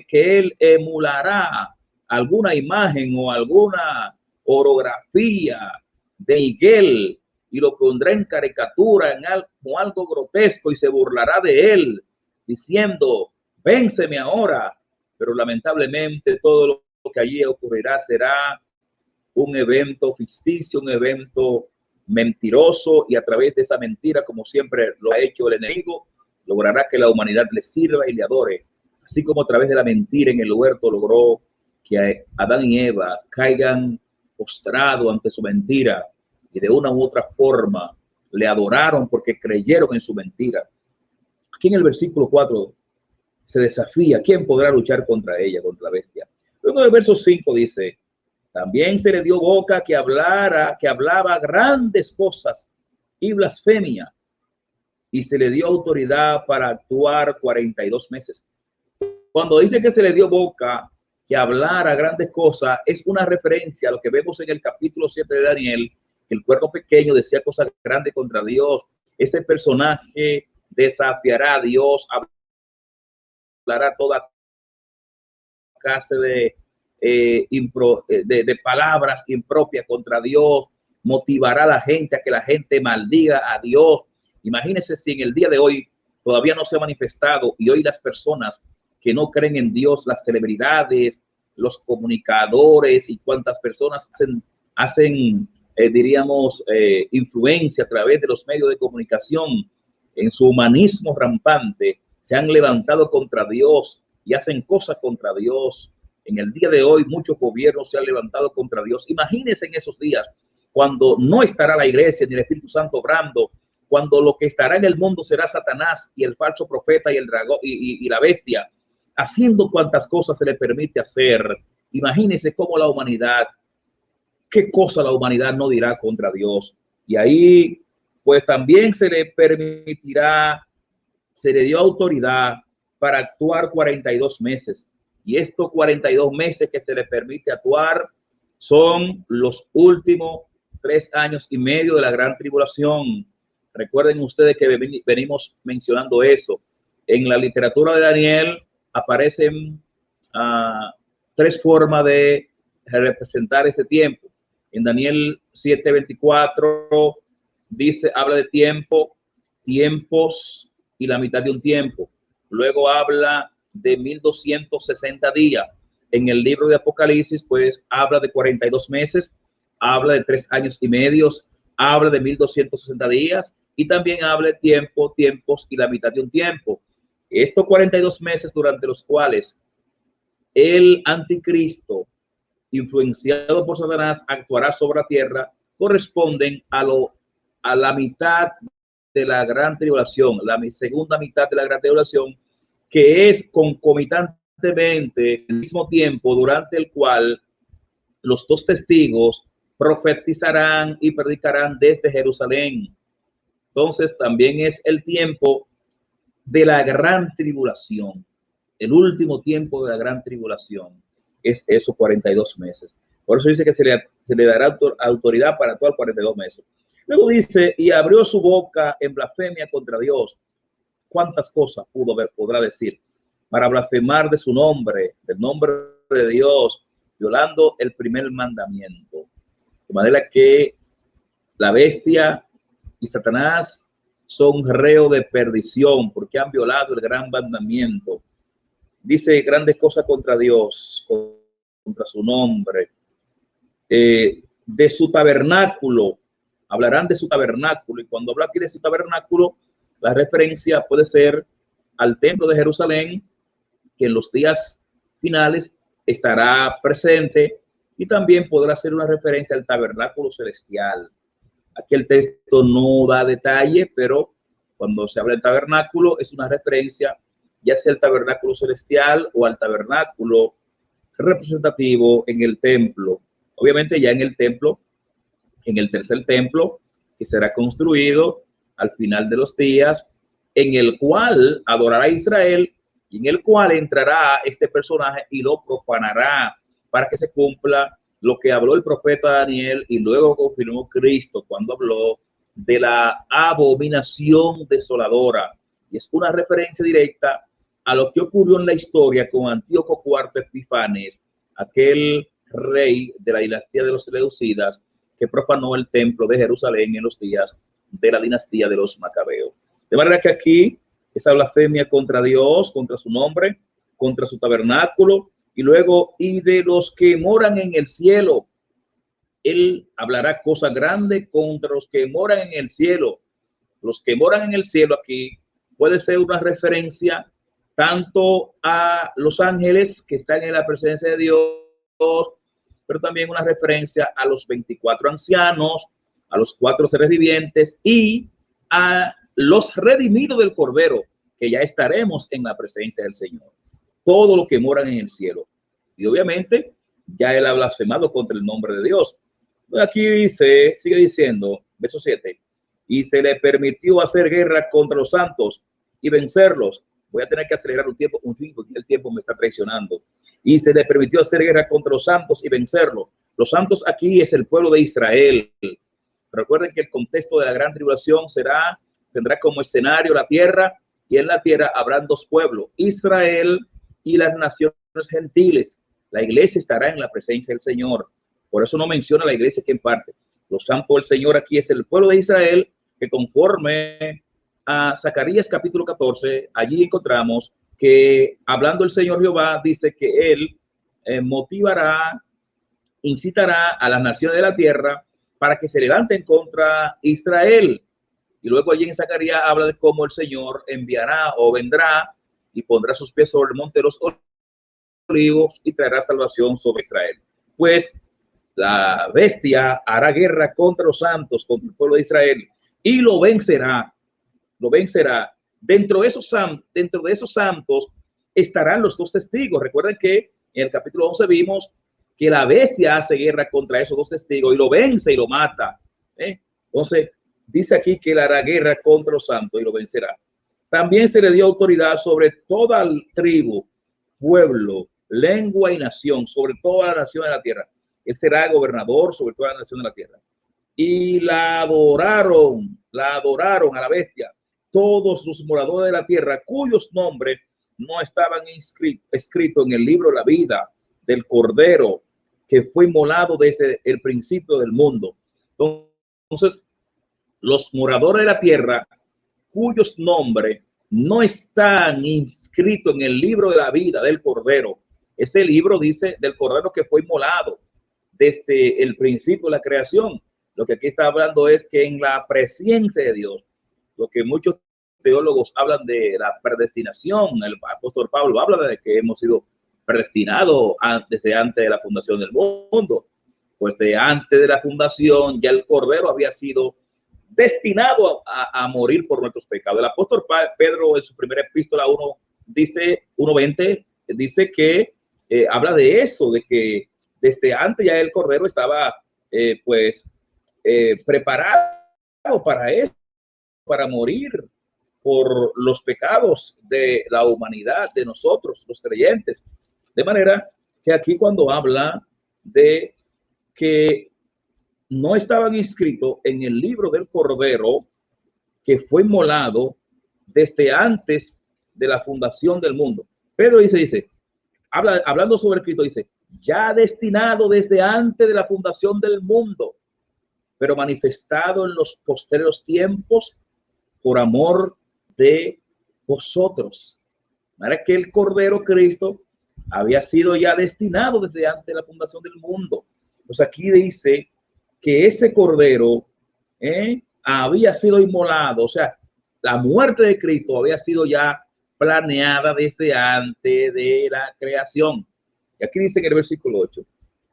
que él emulará alguna imagen o alguna orografía de Miguel y lo pondrá en caricatura, como algo grotesco, y se burlará de él, diciendo, vénseme ahora. Pero lamentablemente todo lo que allí ocurrirá será un evento ficticio, un evento mentiroso, y a través de esa mentira, como siempre lo ha hecho el enemigo, logrará que la humanidad le sirva y le adore. Así como a través de la mentira en el huerto logró que Adán y Eva caigan postrados ante su mentira y de una u otra forma le adoraron porque creyeron en su mentira. Aquí en el versículo 4 se desafía, ¿quién podrá luchar contra ella, contra la bestia? Luego del verso 5 dice, también se le dio boca que hablaba grandes cosas y blasfemia, y se le dio autoridad para actuar 42 meses. Cuando dice que se le dio boca que hablara grandes cosas, es una referencia a lo que vemos en el capítulo 7 de Daniel, que el cuerno pequeño decía cosas grandes contra Dios. Ese personaje desafiará a Dios, hablará toda clase de palabras impropias contra Dios, motivará a la gente a que la gente maldiga a Dios. Imagínense si en el día de hoy todavía no se ha manifestado y hoy las personas que no creen en Dios, las celebridades, los comunicadores y cuantas personas hacen influencia a través de los medios de comunicación, en su humanismo rampante, se han levantado contra Dios y hacen cosas contra Dios. En el día de hoy muchos gobiernos se han levantado contra Dios. Imagínense en esos días cuando no estará la iglesia ni el Espíritu Santo obrando, cuando lo que estará en el mundo será Satanás y el falso profeta y el dragón y la bestia, haciendo cuantas cosas se le permite hacer. Imagínense cómo la humanidad, qué cosa la humanidad no dirá contra Dios. Y ahí pues también se le permitirá, se le dio autoridad para actuar 42 meses. Y estos 42 meses que se le permite actuar son los últimos 3 años y medio de la gran tribulación. Recuerden ustedes que venimos mencionando eso. En la literatura de Daniel aparecen 3 formas de representar este tiempo. En Daniel 7:24 dice, habla de tiempo, tiempos y la mitad de un tiempo. Luego habla de 1260 días. En el libro de Apocalipsis, pues habla de 42 meses, habla de 3 años y medio, habla de 1260 días y también habla de tiempo, tiempos y la mitad de un tiempo. Estos 42 meses durante los cuales el anticristo, influenciado por Satanás, actuará sobre la tierra, corresponden a la mitad de la gran tribulación, la segunda mitad de la gran tribulación, que es concomitante el mismo tiempo durante el cual los dos testigos profetizarán y predicarán desde Jerusalén. Entonces también es el tiempo de la gran tribulación. El último tiempo de la gran tribulación es esos 42 meses. Por eso dice que se le dará autoridad para actuar 42 meses. Luego dice, y abrió su boca en blasfemia contra Dios. ¿Cuántas cosas podrá decir? Para blasfemar de su nombre, del nombre de Dios, violando el primer mandamiento. De manera que la bestia y Satanás son reo de perdición porque han violado el gran mandamiento. Dice grandes cosas contra Dios, contra su nombre. De su tabernáculo, hablarán de su tabernáculo. Y cuando habla aquí de su tabernáculo, la referencia puede ser al templo de Jerusalén, que en los días finales estará presente, y también podrá ser una referencia al tabernáculo celestial. Aquí el texto no da detalle, pero cuando se habla del tabernáculo es una referencia ya sea al tabernáculo celestial o al tabernáculo representativo en el templo. Obviamente ya en el templo, en el tercer templo, que será construido al final de los días, en el cual adorará a Israel y en el cual entrará este personaje y lo profanará para que se cumpla lo que habló el profeta Daniel y luego confirmó Cristo cuando habló de la abominación desoladora. Y es una referencia directa a lo que ocurrió en la historia con Antíoco IV Epifanes, aquel rey de la dinastía de los Seleucidas que profanó el templo de Jerusalén en los días de la dinastía de los Macabeos. De manera que aquí esa blasfemia contra Dios, contra su nombre, contra su tabernáculo, y luego, y de los que moran en el cielo, él hablará cosas grandes contra los que moran en el cielo. Los que moran en el cielo aquí puede ser una referencia tanto a los ángeles que están en la presencia de Dios, pero también una referencia a los 24 ancianos, a los 4 seres vivientes y a los redimidos del Cordero, que ya estaremos en la presencia del Señor. Todo lo que moran en el cielo. Y obviamente ya él ha blasfemado contra el nombre de Dios. Aquí dice, sigue diciendo, verso 7, y se le permitió hacer guerra contra los santos y vencerlos. Voy a tener que acelerar un tiempo porque el tiempo me está traicionando. Y se le permitió hacer guerra contra los santos y vencerlos. Los santos aquí es el pueblo de Israel. Recuerden que el contexto de la gran tribulación tendrá como escenario la tierra, y en la tierra habrán dos pueblos, Israel y las naciones gentiles. La iglesia estará en la presencia del Señor. Por eso no menciona la iglesia que en parte. Los santos del Señor aquí es el pueblo de Israel, que conforme a Zacarías capítulo 14, allí encontramos que hablando el Señor Jehová, dice que él incitará a las naciones de la tierra para que se levanten contra Israel. Y luego allí en Zacarías habla de cómo el Señor enviará o vendrá y pondrá sus pies sobre el monte de los olivos y traerá salvación sobre Israel. Pues la bestia hará guerra contra los santos, contra el pueblo de Israel, y lo vencerá. Lo vencerá. Dentro de esos santos estarán los dos testigos. Recuerden que en el capítulo 11 vimos que la bestia hace guerra contra esos dos testigos y lo vence y lo mata. Entonces, dice aquí que él hará guerra contra los santos y lo vencerá. También se le dio autoridad sobre toda tribu, pueblo, lengua y nación, sobre toda la nación de la tierra. Él será gobernador sobre toda la nación de la tierra. Y la adoraron a la bestia todos los moradores de la tierra cuyos nombres no estaban escritos en el libro de la vida del Cordero que fue inmolado desde el principio del mundo. Entonces, los moradores de la tierra cuyos nombres no están inscritos en el libro de la vida del Cordero. Ese libro dice del Cordero que fue inmolado desde el principio de la creación. Lo que aquí está hablando es que en la presencia de Dios, lo que muchos teólogos hablan de la predestinación, el apóstol Pablo habla de que hemos sido predestinados desde antes de la fundación del mundo. Pues de antes de la fundación ya el Cordero había sido destinado a morir por nuestros pecados. El apóstol Pedro en su primera epístola 1 dice 1:20 dice que habla de eso, de que desde antes ya el Cordero estaba preparado para eso, para morir por los pecados de la humanidad, de nosotros, los creyentes. De manera que aquí cuando habla de que no estaban inscritos en el libro del Cordero que fue inmolado desde antes de la fundación del mundo. Pedro dice, hablando sobre Cristo, dice, ya destinado desde antes de la fundación del mundo, pero manifestado en los posteriores tiempos por amor de vosotros. Para que el Cordero Cristo había sido ya destinado desde antes de la fundación del mundo. Pues aquí dice que ese Cordero había sido inmolado, o sea, la muerte de Cristo había sido ya planeada desde antes de la creación. Y aquí dice en el versículo 8,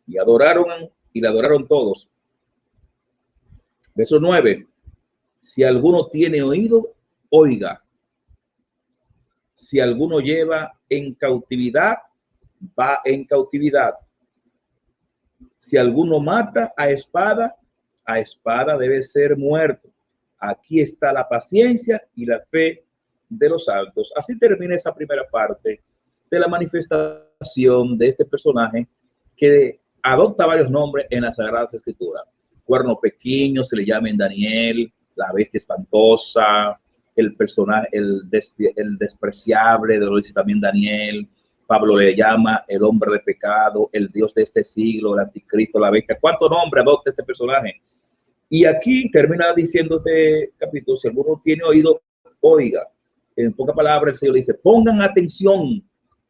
y le adoraron todos. Verso 9, si alguno tiene oído, oiga. Si alguno lleva en cautividad, va en cautividad. Si alguno mata a espada debe ser muerto. Aquí está la paciencia y la fe de los santos. Así termina esa primera parte de la manifestación de este personaje que adopta varios nombres en las Sagradas Escrituras. Cuerno pequeño se le llama en Daniel, la bestia espantosa, el personaje, el despreciable, de lo dice también Daniel. Pablo le llama el hombre de pecado, el Dios de este siglo, el anticristo, la bestia. ¿Cuánto nombre adopta este personaje? Y aquí termina diciendo este capítulo, si alguno tiene oído, oiga. En pocas palabras, el Señor dice, pongan atención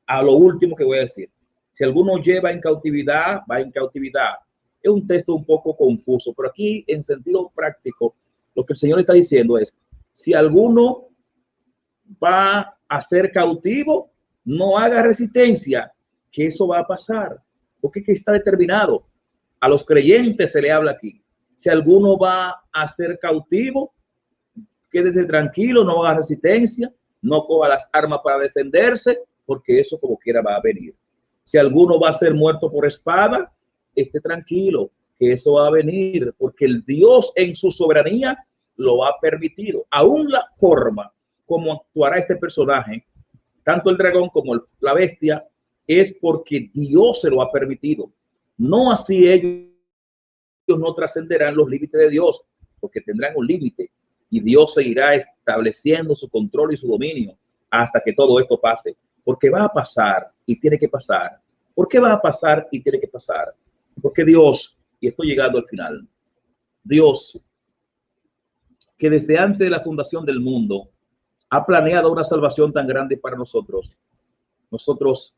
a lo último que voy a decir. Si alguno lleva en cautividad, va en cautividad. Es un texto un poco confuso, pero aquí en sentido práctico, lo que el Señor está diciendo es, si alguno va a ser cautivo, no haga resistencia, que eso va a pasar, porque está determinado. A los creyentes se le habla aquí. Si alguno va a ser cautivo, quédese tranquilo, no haga resistencia, no coja las armas para defenderse, porque eso como quiera va a venir. Si alguno va a ser muerto por espada, esté tranquilo, que eso va a venir, porque el Dios en su soberanía lo ha permitido. Aún la forma como actuará este personaje, tanto el dragón como la bestia, es porque Dios se lo ha permitido. No así ellos no trascenderán los límites de Dios, porque tendrán un límite y Dios seguirá estableciendo su control y su dominio hasta que todo esto pase, porque va a pasar y tiene que pasar. ¿Por qué va a pasar y tiene que pasar? Porque Dios, y estoy llegando al final, Dios, que desde antes de la fundación del mundo ha planeado una salvación tan grande para nosotros. Nosotros,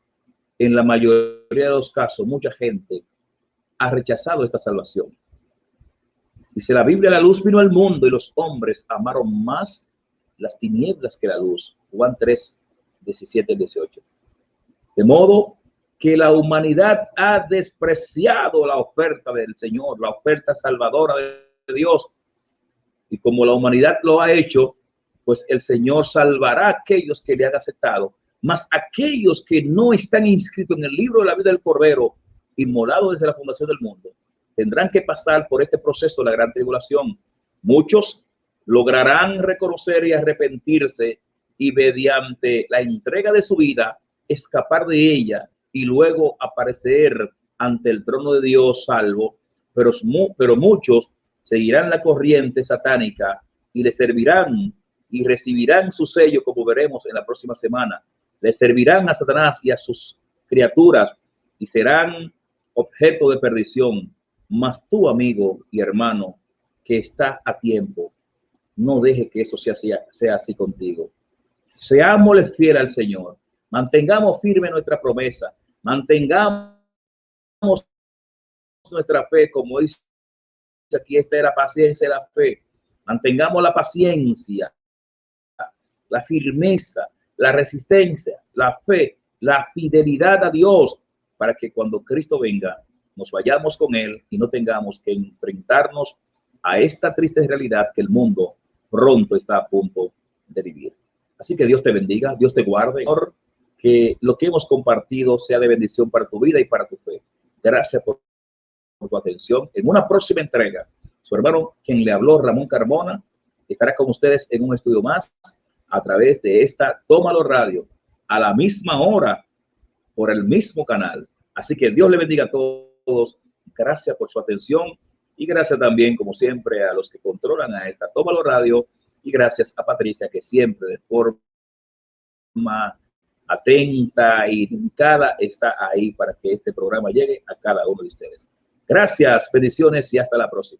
en la mayoría de los casos, mucha gente ha rechazado esta salvación. Dice la Biblia, la luz vino al mundo y los hombres amaron más las tinieblas que la luz. Juan 3, 17 y 18. De modo que la humanidad ha despreciado la oferta del Señor, la oferta salvadora de Dios. Y como la humanidad lo ha hecho, pues el Señor salvará a aquellos que le han aceptado. Mas aquellos que no están inscritos en el libro de la vida del Cordero, inmolado desde la fundación del mundo, tendrán que pasar por este proceso de la gran tribulación. Muchos lograrán reconocer y arrepentirse y mediante la entrega de su vida escapar de ella y luego aparecer ante el trono de Dios salvo, pero muchos seguirán la corriente satánica y le servirán y recibirán su sello, como veremos en la próxima semana. Le servirán a Satanás y a sus criaturas y serán objeto de perdición. Mas tú, amigo y hermano, que está a tiempo, no deje que eso sea así contigo. Seámosle fiel al Señor. Mantengamos firme nuestra promesa. Mantengamos nuestra fe, como dice aquí, esta es la paciencia y la fe. Mantengamos la paciencia, la firmeza, la resistencia, la fe, la fidelidad a Dios, para que cuando Cristo venga, nos vayamos con Él y no tengamos que enfrentarnos a esta triste realidad que el mundo pronto está a punto de vivir. Así que Dios te bendiga, Dios te guarde, que lo que hemos compartido sea de bendición para tu vida y para tu fe. Gracias por tu atención. En una próxima entrega, su hermano, quien le habló, Ramón Carmona, estará con ustedes en un estudio más a través de esta Tómalo Radio, a la misma hora, por el mismo canal. Así que Dios le bendiga a todos. Gracias por su atención y gracias también, como siempre, a los que controlan a esta Tómalo Radio y gracias a Patricia, que siempre de forma atenta y dedicada está ahí para que este programa llegue a cada uno de ustedes. Gracias, bendiciones y hasta la próxima.